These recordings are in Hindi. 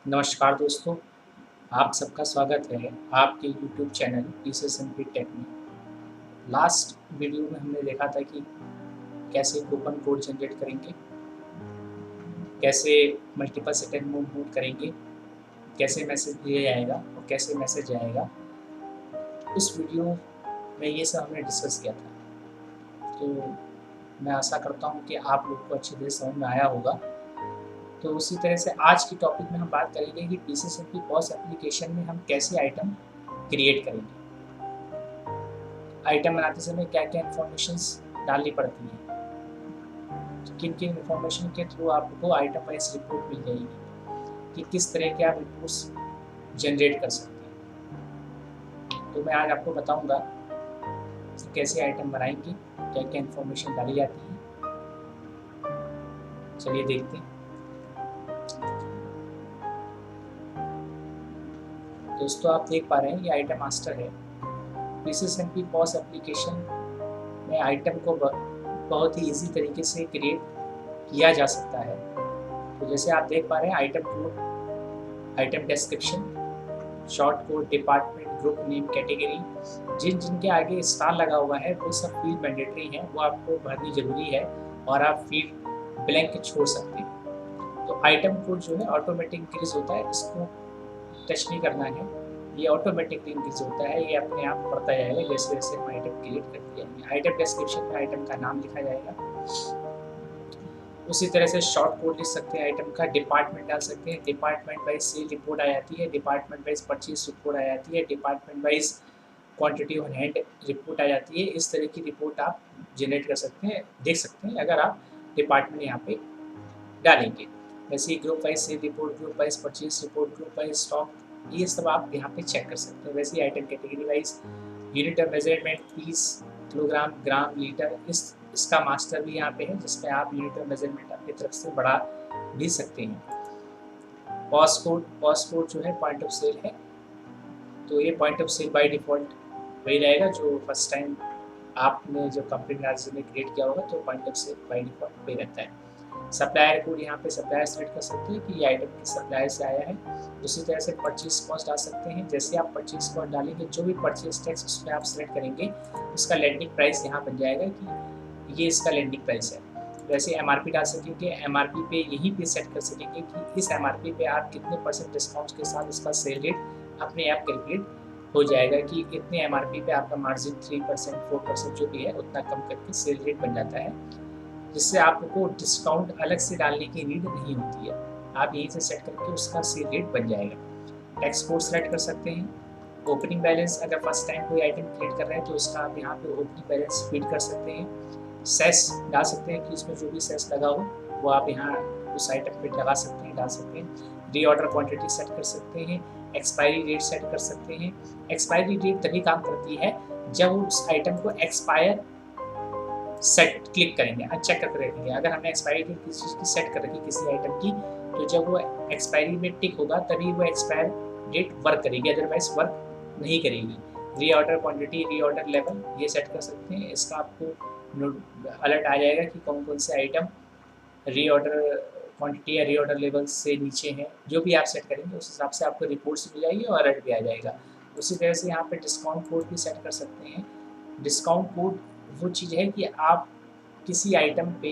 नमस्कार दोस्तों, आप सबका स्वागत है आपके यूट्यूब चैनल पीसेसएमपी टेक में। लास्ट वीडियो में हमने देखा था कि कैसे कूपन कोड जनरेट करेंगे, कैसे मल्टीपल सेकंड मूव करेंगे, कैसे मैसेज दिया जाएगा और कैसे मैसेज आएगा। उस वीडियो में ये सब हमने डिस्कस किया था। तो मैं आशा करता हूँ कि आप लोग को अच्छी तरह समझ में आया होगा। तो उसी तरह से आज की टॉपिक में हम बात करेंगे कि पीसेसएमपी पॉस एप्लीकेशन में हम कैसे आइटम क्रिएट करेंगे। आइटम बनाते समय क्या-क्या इन्फॉर्मेशंस डालनी पड़ती हैं, किन-किन इन्फॉर्मेशन के थ्रू आपको आइटम वाइज़ रिपोर्ट मिल जाएगी, कि किस तरह के आप रिपोर्ट्स जनरेट कर सकते हैं। तो मैं आज आपको बताऊँगा कि कैसे आइटम बनाएँगे, क्या-क्या इन्फॉर्मेशन डाली जाती है। चलिए देखते हैं। दोस्तों आप देख पा रहे हैं ये आइटम मास्टर है। पीसेसएमपी पॉस एप्लीकेशन में आइटम को बहुत ही ईज़ी तरीके से क्रिएट किया जा सकता है। तो जैसे आप देख पा रहे हैं item code, item description, short code, department, group name, category, जिनके आगे स्टार लगा हुआ है वो सब फील्ड मैंडेटरी हैं, वो आपको भरनी ज़रूरी है और आप फील्ड ब्लैंक छोड़ सकते हैं। तो आइटम कोड जो है ऑटोमेटिक इंक्रीज़ होता है, इसको टच नहीं करना है, ये ऑटोमेटिकली इंक्रीज़ होता है, ये अपने आप बढ़ता जाएगा जैसे-जैसे हम आइटम क्रिएट करते जाएंगे। आइटम डिस्क्रिप्शन में आइटम का नाम लिखा जाएगा। उसी तरह से शॉर्ट कोड लिख सकते हैं आइटम का, डिपार्टमेंट डाल सकते हैं, डिपार्टमेंट वाइज सेल रिपोर्ट आ जाती है, डिपार्टमेंट वाइज परचेज रिपोर्ट आ जाती है, department wise quantity on hand report आ जाती है। इस तरह की रिपोर्ट आप जनरेट कर सकते हैं, देख सकते हैं अगर आप डिपार्टमेंट यहाँ पे डालेंगे। वैसे ही group wise sale report, group wise purchase report, group wise stock, ये सब आप यहाँ पे चेक कर सकते हैं। वैसे ही item category wise unit of measurement, piece, kilogram, gram, litre, इसका मास्टर भी यहाँ पे है जिसमें आप यूनिट ऑफ मेजरमेंट अपनी तरफ से बढ़ा भी सकते हैं। पॉस कोड जो है पॉइंट ऑफ सेल है, तो ये point of sale by default वही रहेगा जो फर्स्ट टाइम आपने जो कंपनी में क्रिएट किया होगा, तो point of sale by default वही रहता है। सप्लायर कोड, यहाँ पे सप्लायर सेलेक्ट कर सकते हैं कि ये आइटम किस सप्लायर से आया है। उसी तरह से परचेज कॉस्ट डाल सकते हैं। जैसे आप परचेज कॉस्ट डालेंगे, जो भी परचेज टैक्स उसमें आप सेलेक्ट करेंगे, उसका लैंडिंग प्राइस यहाँ बन जाएगा कि ये इसका लैंडिंग प्राइस है। वैसे एमआरपी डाल सकेंगे, एमआरपी पे यहीं पे सेट कर सकेंगे कि इस एमआरपी पे आप कितने % डिस्काउंट के साथ इसका सेल रेट अपने आप कैलकुलेट हो जाएगा कि इतने एमआरपी पे आपका मार्जिन 3%, 4% जो भी है उतना कम करके सेल रेट बन जाता है, जिससे आपको डिस्काउंट अलग से डालने की नीड नहीं होती है। आप यहीं से सेट करके उसका सेल रेट बन जाएगा। टैक्स कोड सेलेक्ट कर सकते हैं। ओपनिंग बैलेंस, अगर फर्स्ट टाइम कोई आइटम क्रिएट कर रहे हैं तो उसका आप यहाँ पे ओपनिंग बैलेंस फीड कर सकते हैं। सेस डाल सकते हैं कि इसमें जो भी सेस लगा हो वो आप यहाँ उस आइटम पे लगा सकते हैं, डाल सकते हैं। रीऑर्डर क्वांटिटी सेट कर सकते हैं। एक्सपायरी डेट सेट कर सकते हैं। एक्सपायरी डेट तभी काम करती है जब उस आइटम को एक्सपायर सेट क्लिक करेंगे, चेक करके रखेंगे। अगर हमने एक्सपायरी डेट किसी चीज़ की सेट कर रखी किसी आइटम की, तो जब वो एक्सपायरी में टिक होगा तभी वो एक्सपायर डेट वर्क करेगी, अदरवाइज वर्क नहीं करेगी। रीऑर्डर क्वांटिटी, रीऑर्डर लेवल ये सेट कर सकते हैं। इसका आपको अलर्ट आ जाएगा कि कौन कौन से आइटम रीऑर्डर क्वांटिटी या रीऑर्डर लेवल से नीचे हैं। जो भी आप सेट करेंगे उस हिसाब से आपको रिपोर्ट्स मिल जाएगी और अलर्ट भी आ जाएगा। उसी तरह से यहाँ पे डिस्काउंट कोड भी सेट कर सकते हैं। डिस्काउंट कोड वो चीज़ है कि आप किसी आइटम पे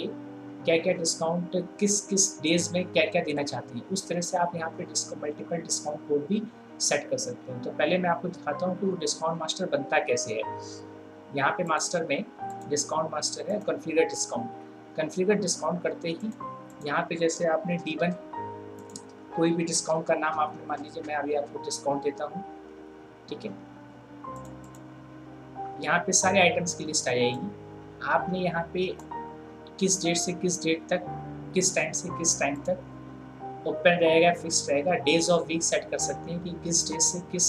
क्या-क्या डिस्काउंट किस-किस डेज़ में क्या-क्या देना चाहते हैं। उस तरह से आप यहाँ पे मल्टीपल डिस्काउंट कोड भी सेट कर सकते हैं। तो पहले मैं आपको दिखाता हूँ कि वो डिस्काउंट मास्टर बनता कैसे है। यहाँ पे मास्टर में डिस्काउंट मास्टर है, कॉन्फ़िगर डिस्काउंट। कॉन्फ़िगर डिस्काउंट करते ही यहाँ पे जैसे आपने D1 कोई भी डिस्काउंट का नाम आपने मान लीजिए, मैं अभी आपको डिस्काउंट देता हूँ, ठीक है? यहाँ पे सारे आइटम्स की लिस्ट आ जाएगी। आपने यहाँ पे किस डेट से किस डेट तक, किस टाइम से किस टाइम तक ओपन रहेगा, फिक्स रहेगा। डेज़ ऑफ वीक सेट कर सकते हैं कि किस डेज से किस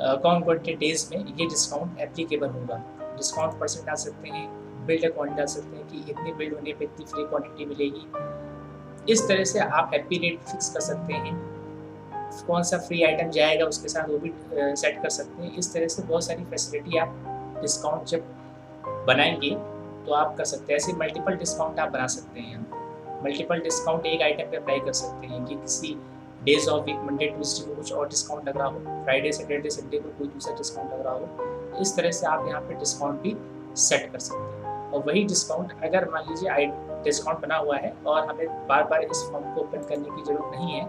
कौन-कौन से डेज़ में ये डिस्काउंट एप्लीकेबल होगा। डिस्काउंट परसेंट डाल सकते हैं, बिल्ड क्वांटिटी डाल सकते हैं कि इतनी बिल्ड होने पे इतनी फ्री क्वांटिटी मिलेगी। इस तरह से आप हैप्पी रेट फिक्स कर सकते हैं। कौन सा फ्री आइटम जाएगा उसके साथ वो भी सेट कर सकते हैं। इस तरह से बहुत सारी फैसिलिटी आप डिस्काउंट जब बनाएँगे तो आप कर सकते हैं। ऐसे मल्टीपल डिस्काउंट आप बना सकते हैं। मल्टीपल डिस्काउंट एक आइटम पे अप्लाई कर सकते हैं कि किसी days of week Monday Tuesday को कुछ और डिस्काउंट लग रहा हो, फ्राइडे सैटरडे संडे को कोई दूसरा डिस्काउंट लग रहा हो। इस तरह से आप यहाँ पे डिस्काउंट भी सेट कर सकते हैं। और वही डिस्काउंट अगर मान लीजिए डिस्काउंट बना हुआ है और हमें बार बार इस फॉर्म को ओपन करने की ज़रूरत नहीं है,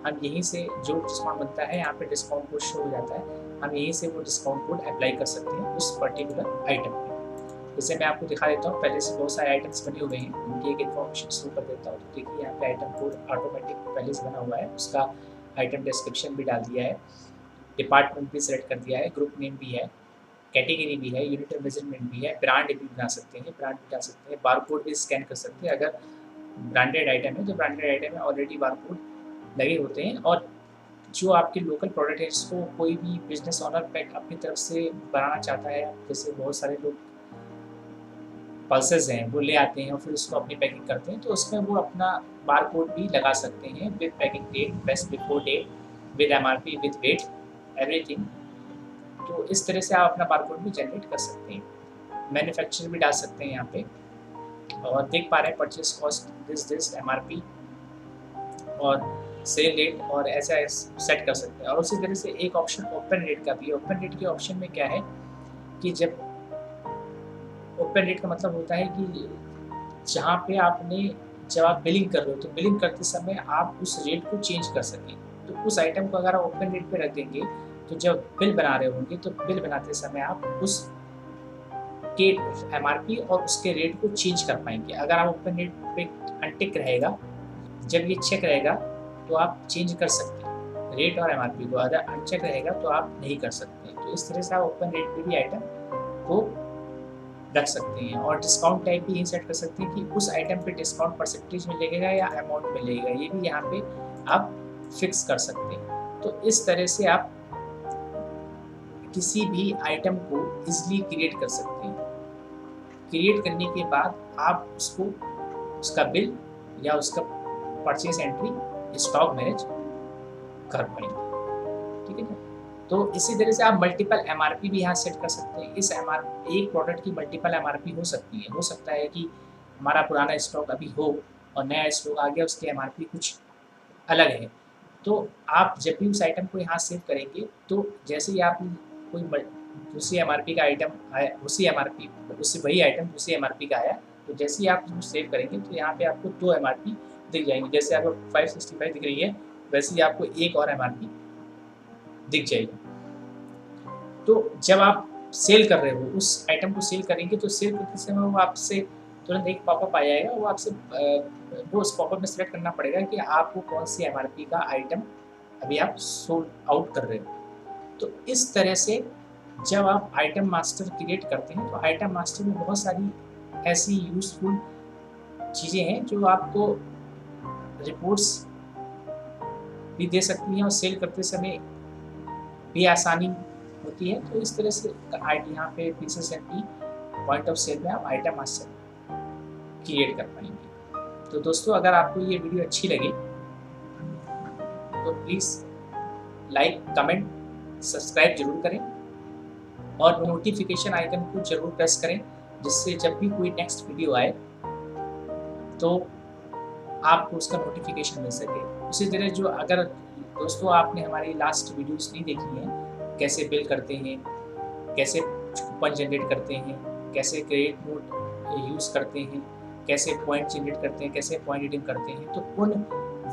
हम यहीं से जो डिस्काउंट बनता है यहाँ पे डिस्काउंट कोड शो हो जाता है, हम यहीं से वो डिस्काउंट कोड अप्लाई कर सकते हैं उस पर्टिकुलर आइटम पे। जैसे मैं आपको दिखा देता हूँ, पहले से बहुत सारे आइटम्स बने हुए हैं, उनकी एक इन्फॉर्मेशन शुरू कर देता हूँ। तो देखिए यहाँ पे आइटम कोड ऑटोमेटिक पहले से बना हुआ है, उसका आइटम डिस्क्रिप्शन भी डाल दिया है, डिपार्टमेंट भी सेलेक्ट कर दिया है, ग्रुप नेम भी है, कैटेगरी भी है, यूनिट ऑफ मेजरमेंट भी है, ब्रांड भी बना सकते हैं, ब्रांड भी डाल सकते हैं, बारकोड भी स्कैन कर सकते हैं। अगर ब्रांडेड आइटम है, जो ब्रांडेड आइटम है ऑलरेडी बारकोड लगे होते हैं। और जो आपके लोकल प्रोडक्ट है, जिसको कोई भी बिजनेस ऑनर पैक अपनी तरफ से बनाना चाहता है, जैसे बहुत सारे लोग पल्सेस हैं वो ले आते हैं और फिर उसको अपनी पैकिंग करते हैं, तो उसमें वो अपना बारकोड भी लगा सकते हैं with packing date, best before date, with MRP, with weight, everything. तो इस तरह से आप अपना बारकोड भी जनरेट कर सकते हैं। मैन्युफैक्चर भी डाल सकते हैं यहाँ पे, और देख पा रहे हैं परचेज कॉस्ट दिस एमआरपी और सेल रेट, और ऐसा सेट कर सकते हैं। और उसी तरह से एक ऑप्शन ओपन रेट का भी है। ओपन रेट के ऑप्शन में क्या है कि जब ओपन रेट का मतलब होता है कि जहाँ पे जब आप बिलिंग कर रहे हो, तो बिलिंग करते समय आप उस रेट को चेंज कर सकें। तो उस आइटम को अगर आप ओपन रेट पे रख देंगे, तो जब बिल बना रहे होंगे तो बिल बनाते समय आप उस के एमआरपी और उसके रेट को चेंज कर पाएंगे। अगर आप ओपन रेट पे अनटिक रहेगा, जब ये चेक रहेगा तो आप चेंज कर सकते हैं रेट और एमआरपी को, अगर अनचेक रहेगा तो आप नहीं कर सकते। तो इस तरह से आप ओपन रेट पे भी आइटम को रख सकते हैं। और डिस्काउंट टाइप भी यही सेट कर सकते हैं कि उस आइटम पे डिस्काउंट परसेंटेज मिलेगा या अमाउंट मिलेगा, ये भी यहाँ पे आप फिक्स कर सकते हैं। तो इस तरह से आप किसी भी आइटम को इजीली क्रिएट कर सकते हैं। क्रिएट करने के बाद आप उसका बिल या उसका परचेज एंट्री स्टॉक मैनेज कर पाएंगे, ठीक है ना। तो इसी तरह से आप मल्टीपल एमआरपी भी यहाँ सेट कर सकते हैं। इस एक प्रोडक्ट की मल्टीपल एमआरपी हो सकती है। हो सकता है कि हमारा पुराना स्टॉक अभी हो और नया स्टॉक आ गया, उसकी एमआरपी कुछ अलग है। तो आप जब भी उस आइटम को यहाँ सेव करेंगे, तो जैसे ही आप कोई दूसरी एमआरपी का आइटम आया, वही आइटम दूसरी एमआरपी का आया, तो जैसे ही आप उसको सेव करेंगे तो यहाँ पे आपको 2 एमआरपी दिख जाएंगी। जैसे आपको 565 दिख रही है, वैसे ही आपको एक और एमआरपी दिख जाएगी। तो जब आप सेल कर रहे हो, उस आइटम को सेल करेंगे, तो सेल करते समय वो आपसे तुरंत एक पॉपअप आ जाएगा। वो आपसे वो उस पॉपअप में सेलेक्ट करना पड़ेगा कि आपको कौन सी एमआरपी का आइटम अभी आप सोल्ड आउट कर रहे हो। तो इस तरह से जब आप आइटम मास्टर क्रिएट करते हैं, तो आइटम मास्टर में बहुत सारी ऐसी यूजफुल चीज़ें हैं जो आपको रिपोर्ट्स भी दे सकती हैं और सेल करते समय भी आसानी होती है। तो इस तरह से यहाँ पे pieces and P point of sale में आप आइटम मास्टर क्रिएट कर पाएंगे। तो दोस्तों, अगर आपको ये वीडियो अच्छी लगी तो प्लीज़ लाइक, कमेंट, सब्सक्राइब जरूर करें और नोटिफिकेशन आइकन को जरूर प्रेस करें, जिससे जब भी कोई नेक्स्ट वीडियो आए तो आपको उसका नोटिफिकेशन मिल सके। उसी तरह जो अगर दोस्तों आपने हमारी लास्ट वीडियोस नहीं देखी हैं, कैसे बिल करते हैं, कैसे कूपन जनरेट करते हैं, कैसे क्रेडिट नोट यूज़ करते हैं, कैसे पॉइंट जनरेट करते हैं, कैसे पॉइंट रिडीम करते हैं, तो उन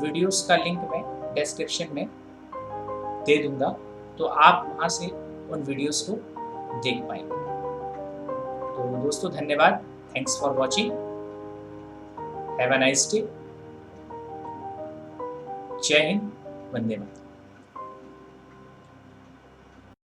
वीडियोस का लिंक मैं डिस्क्रिप्शन में दे दूँगा, तो आप वहाँ से उन वीडियोस को देख पाएंगे। तो दोस्तों, धन्यवाद। Thanks for watching. Have a nice day. जय हिंद, वंदे मातरम।